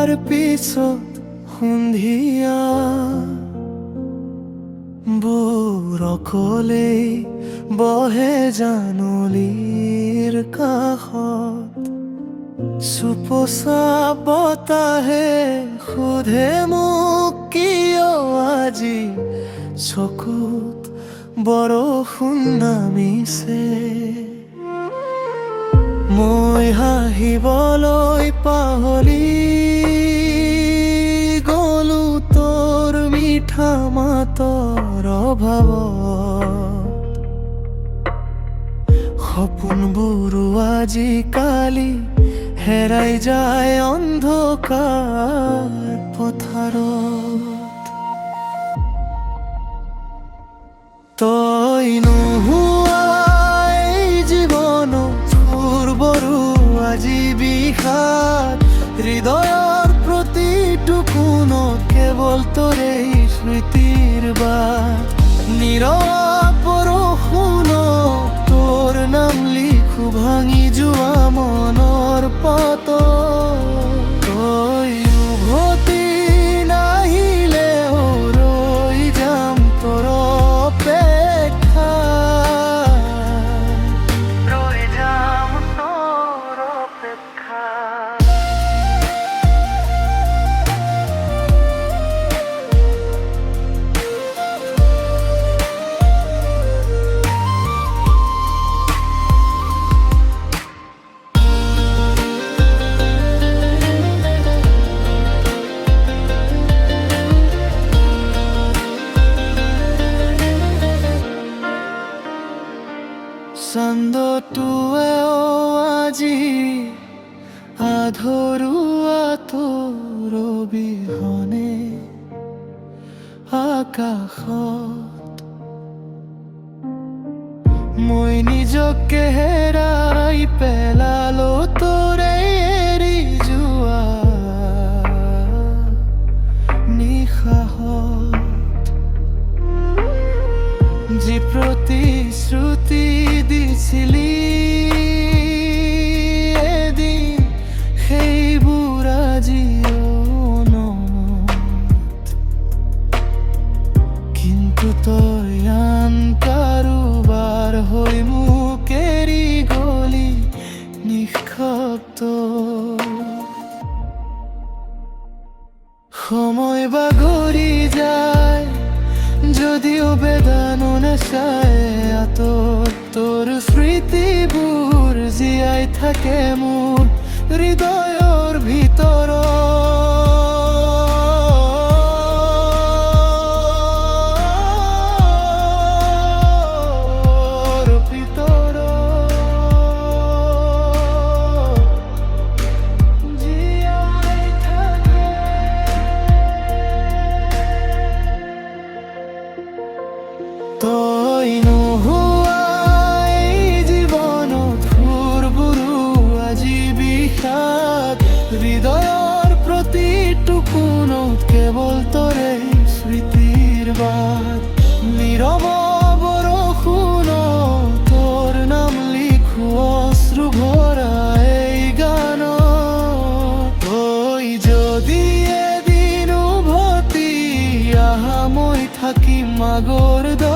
তাৰ পিছত সন্ধিয়া বোৰকলেই বহে জানলীৰ কাষত চুপচা বতাহে সোধে মোক কিয় আজি চকুত বৰষুণ নামিছে। মই হাঁহিবলৈ পাহৰি গলো তোৰ মিঠা মাতৰ অভাৱত। সপোনবোৰো আজিকালি হেৰাই যায় অন্ধকাৰ পথাৰত। তই নোহোৱা এই জীৱনত পূৰ্বৰো আজি বিষাদ। হৃদয়ৰ প্ৰতিটো কোণত কেৱল তোৰে স্মৃতিৰ বাট। নীৰৱ বৰষুণত তোৰ নাম লিখো ভাঙি যোৱা মনৰ পাতত। তই উভতি নাহিলেও ৰৈ যাম তোৰ অপেক্ষাত। ৰৈ যাম তোৰ অপেক্ষাত। চান্দটোৱেও আজি আধৰুৱা তোৰ অবিহনে আকাশত। মই নিজকে হেৰাই পেলালো তোৰে এৰি যোৱা নিশাহত। যি প্ৰতিশ্ৰুতি দিছিলি এদিন সেইবোৰ আজিও মনত। কিন্তু তই আন কাৰোবাৰ হৈ মোক এৰি গলি নিঃশব্দ। সময় বাগৰি যায় যদিও বেদানো নাচায় আঁতৰত। তোৰ স্মৃতিবোৰ জীয়াই থাকে মোৰ হৃদয়ৰ ভিতৰত। তই নোহোৱা এই জীৱনত পূৰ্বৰো আজি বিষাদ। হৃদয়ৰ প্ৰতিটো কোণত কেৱল তোৰে স্মৃতিৰ বাট। নীৰৱ বৰষুণত তোৰ নাম লিখো অশ্ৰু ভৰা এই গানত। তই যদি এদিন উভতি আহা মই থাকিম আগৰ দৰে।